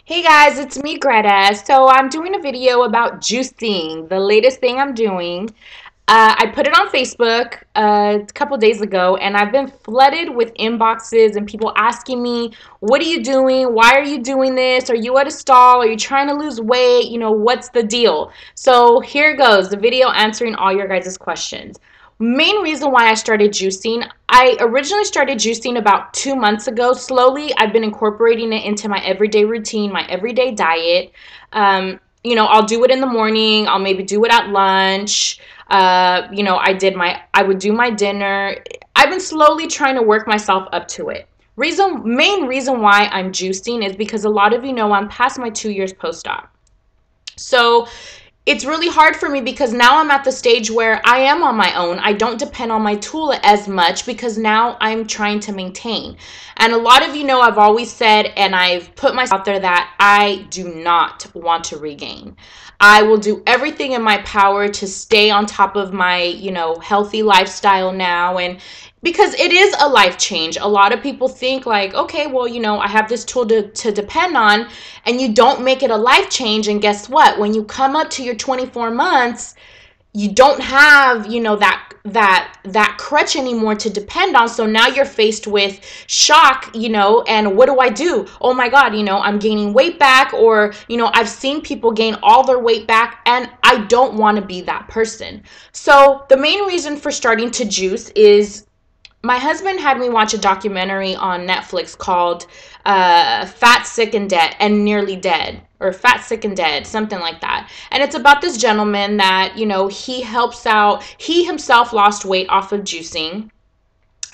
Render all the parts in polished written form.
Hey guys, it's me, Greta. So I'm doing a video about juicing, the latest thing I'm doing. I put it on Facebook a couple days ago, and I've been flooded with inboxes and people asking me, what are you doing? Why are you doing this? Are you at a stall? Are you trying to lose weight? What's the deal? So here goes, the video answering all your guys' questions. Main reason why I started juicing, I originally started juicing about 2 months ago. Slowly, I've been incorporating it into my everyday routine, my everyday diet. I'll do it in the morning. I'll maybe do it at lunch. I would do my dinner. I've been slowly trying to work myself up to it. Main reason why I'm juicing is because a lot of you know I'm past my 2 years post-op. So it's really hard for me because now I'm at the stage where I am on my own. I don't depend on my tool as much because now I'm trying to maintain. And a lot of you know I've always said, and I've put myself out there, that I do not want to regain. I will do everything in my power to stay on top of my, healthy lifestyle now. And because it is a life change. A lot of people think like, okay, well, I have this tool to depend on, and you don't make it a life change. And guess what? When you come up to your 24 months, you don't have, that crutch anymore to depend on. So now you're faced with shock, and what do I do? Oh my God, I'm gaining weight back, or, I've seen people gain all their weight back, and I don't want to be that person. So the main reason for starting to juice is my husband had me watch a documentary on Netflix called Fat, Sick, and Dead, and Nearly Dead, or Fat, Sick, and Dead, something like that. And it's about this gentleman that, he helps out. He himself lost weight off of juicing.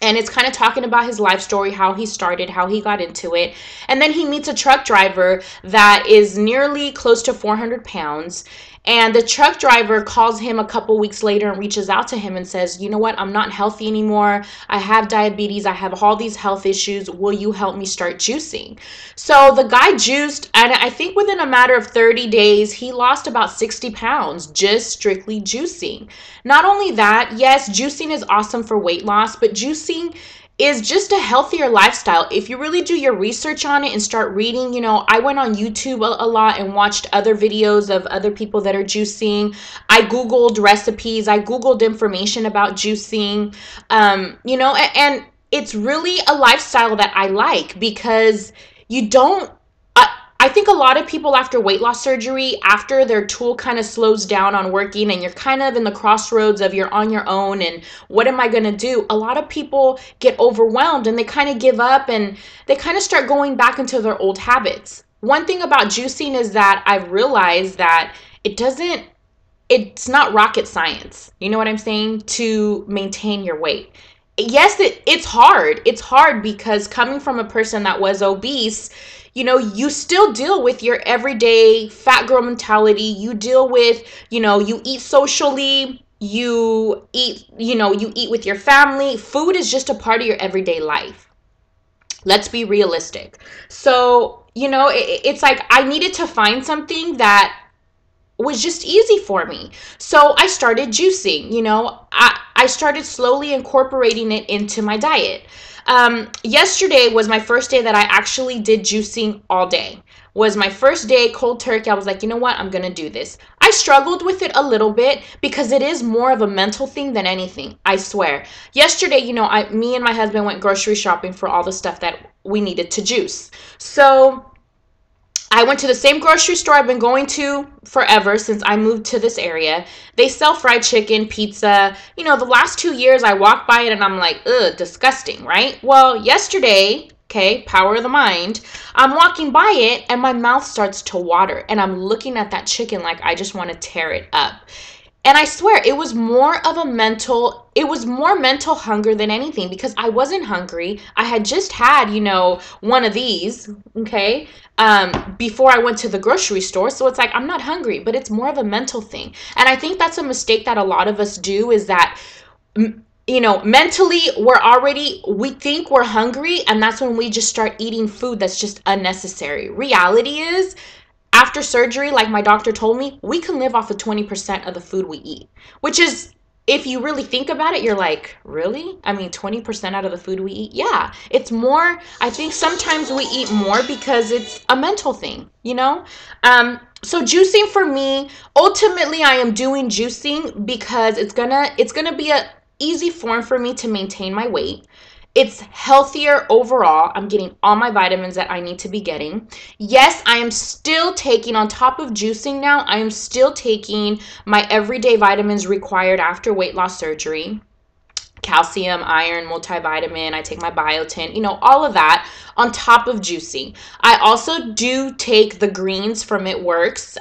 And it's kind of talking about his life story, how he started, how he got into it. And then he meets a truck driver that is nearly close to 400 pounds. And the truck driver calls him a couple weeks later and reaches out to him and says, you know what, I'm not healthy anymore. I have diabetes. I have all these health issues. Will you help me start juicing? So the guy juiced, and I think within a matter of 30 days, he lost about 60 pounds just strictly juicing. Not only that, yes, juicing is awesome for weight loss, but juicing is just a healthier lifestyle. If you really do your research on it and start reading, I went on YouTube a lot and watched other videos of other people that are juicing. I Googled recipes. I Googled information about juicing, and it's really a lifestyle that I like because you don't I think a lot of people after weight loss surgery, after their tool kind of slows down on working and you're kind of in the crossroads of you're on your own and what am I going to do? A lot of people get overwhelmed and they kind of give up and they kind of start going back into their old habits. One thing about juicing is that I've realized that it's not rocket science. You know what I'm saying? To maintain your weight. Yes, it's hard. It's hard because coming from a person that was obese, you still deal with your everyday fat girl mentality. You deal with, you eat socially, you eat with your family. Food is just a part of your everyday life. Let's be realistic. So, it's like I needed to find something that was just easy for me. So I started juicing, I started slowly incorporating it into my diet. Yesterday was my first day that I actually did juicing all day. Was my first day cold turkey. I was like, you know what? I'm going to do this. I struggled with it a little bit because it is more of a mental thing than anything. I swear. Yesterday, me and my husband went grocery shopping for all the stuff that we needed to juice. So I went to the same grocery store I've been going to forever since I moved to this area. They sell fried chicken, pizza. The last 2 years I walked by it and I'm like, ugh, disgusting, right? Well, yesterday, okay, power of the mind, I'm walking by it and my mouth starts to water and I'm looking at that chicken like I just want to tear it up. And I swear it was more mental hunger than anything because I wasn't hungry. I had just had, one of these, okay, before I went to the grocery store. So it's like, I'm not hungry, but it's more of a mental thing. And I think that's a mistake that a lot of us do is that, mentally we think we're hungry and that's when we just start eating food that's just unnecessary. Reality is, after surgery, like my doctor told me, we can live off of 20% of the food we eat, which is if you really think about it, you're like, really? I mean, 20% out of the food we eat? Yeah, it's more. I think sometimes we eat more because it's a mental thing, you know? So juicing for me, ultimately I am doing juicing because it's gonna be a easy form for me to maintain my weight. It's healthier overall. I'm getting all my vitamins that I need to be getting. Yes, I am still taking, on top of juicing now, I am still taking my everyday vitamins required after weight loss surgery: calcium, iron, multivitamin. I take my biotin, all of that on top of juicing. I also do take the greens from It Works,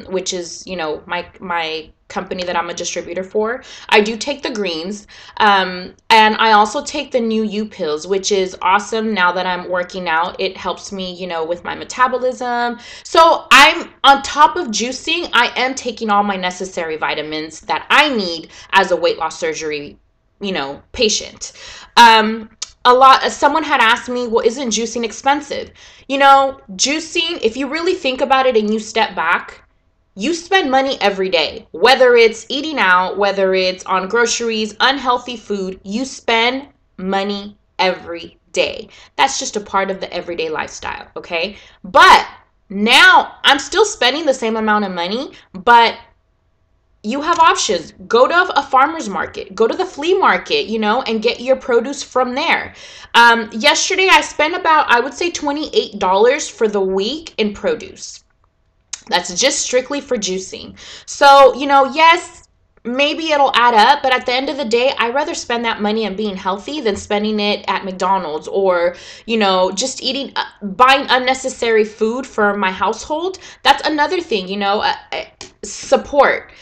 which is, my company that I'm a distributor for. I do take the greens. And I also take the New You pills, which is awesome now that I'm working out. It helps me, with my metabolism. So I'm on top of juicing, I am taking all my necessary vitamins that I need as a weight loss surgery patient. Someone had asked me, well, isn't juicing expensive? Juicing, if you really think about it and you step back, you spend money every day, whether it's eating out, whether it's on groceries, unhealthy food. You spend money every day. That's just a part of the everyday lifestyle, okay? But now I'm still spending the same amount of money, but you have options. Go to a farmer's market, go to the flea market, and get your produce from there. Yesterday I spent about, I would say, $28 for the week in produce. That's just strictly for juicing. So, yes, maybe it'll add up, but at the end of the day, I'd rather spend that money on being healthy than spending it at McDonald's or, just buying unnecessary food for my household. That's another thing, support.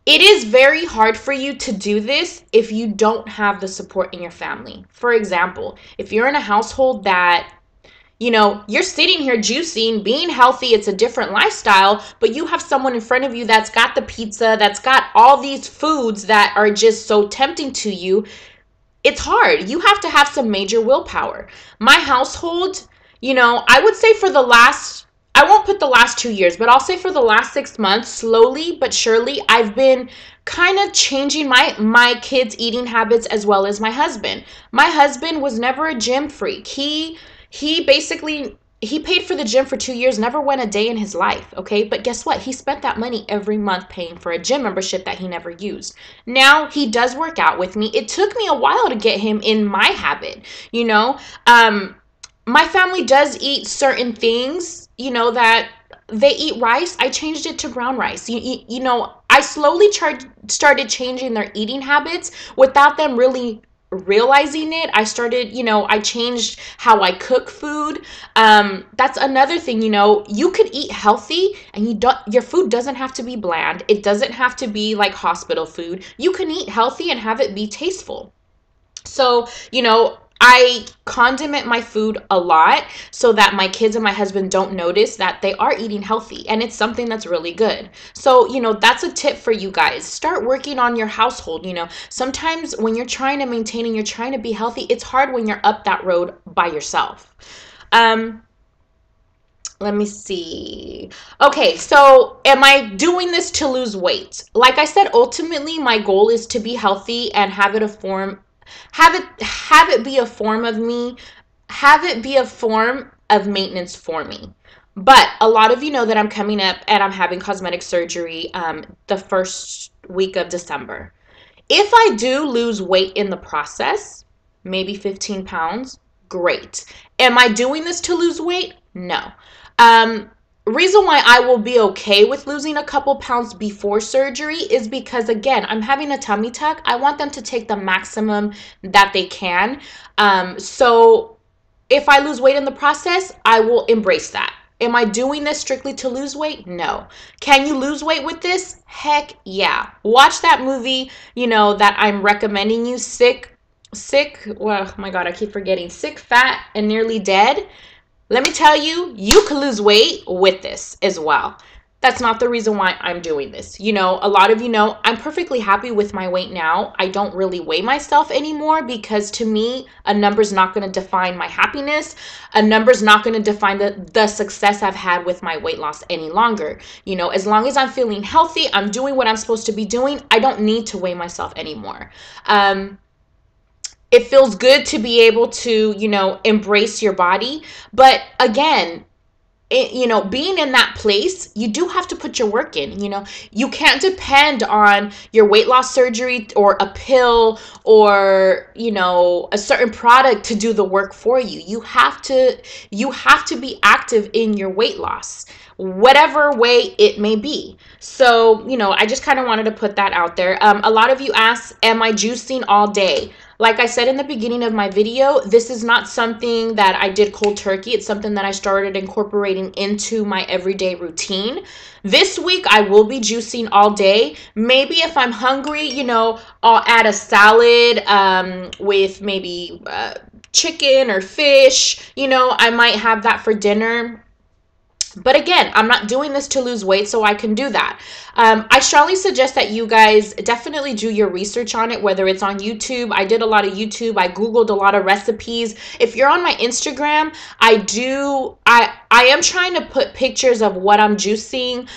It is very hard for you to do this if you don't have the support in your family. For example, if you're in a household that you're sitting here juicing, being healthy, it's a different lifestyle, but you have someone in front of you that's got the pizza, that's got all these foods that are just so tempting to you. It's hard. You have to have some major willpower. My household, I would say I won't put the last 2 years, but I'll say for the last 6 months, slowly but surely, I've been kind of changing my kids' eating habits as well as my husband. My husband was never a gym freak. He paid for the gym for 2 years, never went a day in his life, okay? But guess what? He spent that money every month paying for a gym membership that he never used. Now he does work out with me. It took me a while to get him in my habit, My family does eat certain things, that they eat rice. I changed it to brown rice. I slowly started changing their eating habits without them really realizing it. I changed how I cook food. That's another thing. You could eat healthy and your food doesn't have to be bland. It doesn't have to be like hospital food. You can eat healthy and have it be tasteful. So, I condiment my food a lot so that my kids and my husband don't notice that they are eating healthy, and it's something that's really good. So, that's a tip for you guys. Start working on your household. Sometimes when you're trying to maintain and you're trying to be healthy, it's hard when you're up that road by yourself. Let me see. Okay, so am I doing this to lose weight? Like I said, ultimately my goal is to be healthy and have it be a form of me, have it be a form of maintenance for me. But a lot of you know that I'm coming up and I'm having cosmetic surgery the first week of December. If I do lose weight in the process, maybe 15 pounds, great. Am I doing this to lose weight? No. Reason why I will be okay with losing a couple pounds before surgery is because, again, I'm having a tummy tuck. I want them to take the maximum that they can. So if I lose weight in the process, I will embrace that. Am I doing this strictly to lose weight? No. Can you lose weight with this? Heck yeah. Watch that movie, that I'm recommending you, Sick, well, oh my God, I keep forgetting. Sick, Fat, and Nearly Dead. Let me tell you, you can lose weight with this as well. That's not the reason why I'm doing this. You know, a lot of you know, I'm perfectly happy with my weight now. I don't really weigh myself anymore because to me, a number's not going to define my happiness. A number's not going to define the success I've had with my weight loss any longer. You know, as long as I'm feeling healthy, I'm doing what I'm supposed to be doing, I don't need to weigh myself anymore. It feels good to be able to, you know, embrace your body. But again, you know, being in that place, you do have to put your work in. You know, you can't depend on your weight loss surgery or a pill or, you know, a certain product to do the work for you. You have to be active in your weight loss, whatever way it may be. So, you know, I just kind of wanted to put that out there. A lot of you ask, am I juicing all day? Like I said in the beginning of my video, this is not something that I did cold turkey. It's something that I started incorporating into my everyday routine. This week, I will be juicing all day. Maybe if I'm hungry, you know, I'll add a salad with maybe chicken or fish. You know, I might have that for dinner. But again, I'm not doing this to lose weight, so I can do that. I strongly suggest that you guys definitely do your research on it, whether it's on YouTube. I did a lot of YouTube. I Googled a lot of recipes. If you're on my Instagram, I am trying to put pictures of what I'm juicing,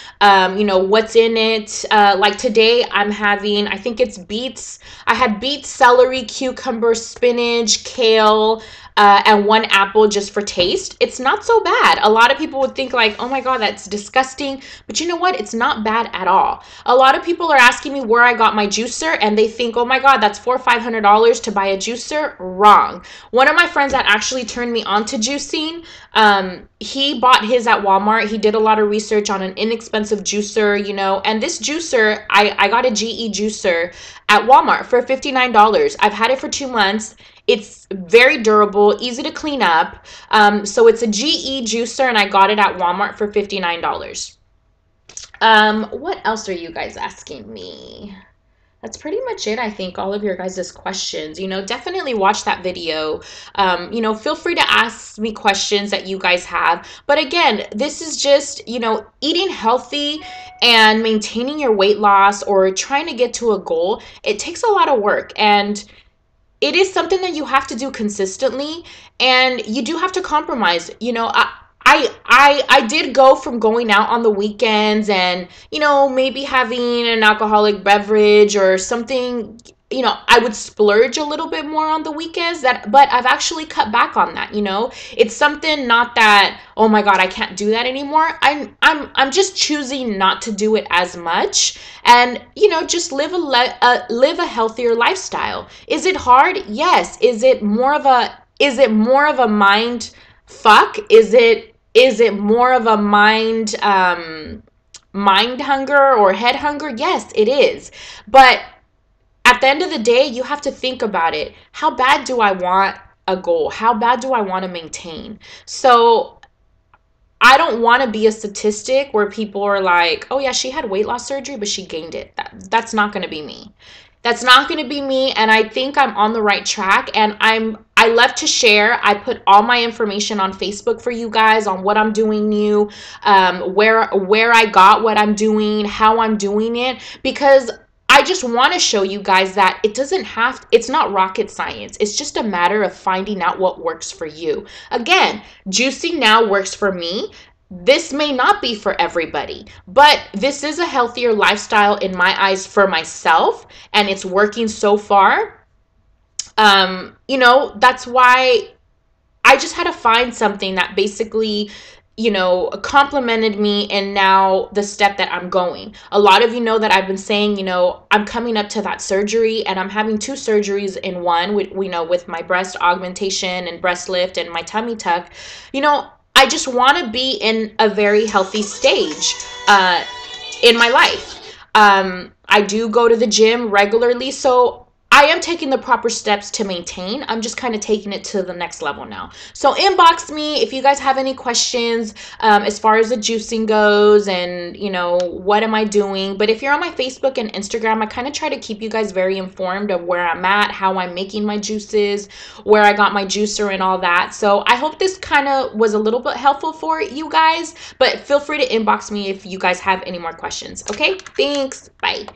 you know, what's in it. Like today, I'm having, I think it's beets. I had beets, celery, cucumber, spinach, kale, and one apple just for taste. It's not so bad. A lot of people would think like, oh my God, that's disgusting. But you know what? It's not bad at all. A lot of people are asking me where I got my juicer and they think, oh my God, that's $400 or $500 to buy a juicer. Wrong. One of my friends that actually turned me on to juicing, he bought his at Walmart. He did a lot of research on an inexpensive juicer, you know, and this juicer, I got a GE juicer at Walmart for $59. I've had it for 2 months. It's very durable, easy to clean up. So it's a GE juicer and I got it at Walmart for $59. What else are you guys asking me? That's pretty much it, I think, all of your guys' questions. You know, definitely watch that video. You know, feel free to ask me questions that you guys have. But again, this is just, you know, eating healthy and maintaining your weight loss or trying to get to a goal. It takes a lot of work and it is something that you have to do consistently and you do have to compromise. You know, I did go from going out on the weekends and, you know, maybe having an alcoholic beverage or something, you know, I would splurge a little bit more on the weekends but I've actually cut back on that, you know. It's something not that, oh my God, I can't do that anymore. I'm just choosing not to do it as much and, you know, just live a healthier lifestyle. Is it hard? Yes. Is it more of a mind fuck? Is it more of a mind hunger or head hunger? Yes, it is. But at the end of the day, you have to think about it. How bad do I want a goal? How bad do I want to maintain? So I don't want to be a statistic where people are like, oh yeah, she had weight loss surgery, but she gained it. That's not going to be me. That's not going to be me. And I think I'm on the right track and I love to share. I put all my information on Facebook for you guys on what I'm doing new, where I got what I'm doing, how I'm doing it, because I just want to show you guys that it's not rocket science. It's just a matter of finding out what works for you. Again, juicing now works for me. This may not be for everybody, but this is a healthier lifestyle in my eyes for myself, and it's working so far. You know, that's why I just had to find something that basically, you know, complimented me and now the step that I'm going. A lot of you know that I've been saying, you know, I'm coming up to that surgery and I'm having 2 surgeries in one, we know, with my breast augmentation and breast lift and my tummy tuck. You know, I just want to be in a very healthy stage in my life. I do go to the gym regularly, so I am taking the proper steps to maintain. I'm just kind of taking it to the next level now. So inbox me if you guys have any questions as far as the juicing goes, and you know, what am I doing. But if you're on my Facebook and Instagram, I kind of try to keep you guys very informed of where I'm at, how I'm making my juices, where I got my juicer and all that. So I hope this kind of was a little bit helpful for you guys, but feel free to inbox me if you guys have any more questions. Okay, thanks, bye.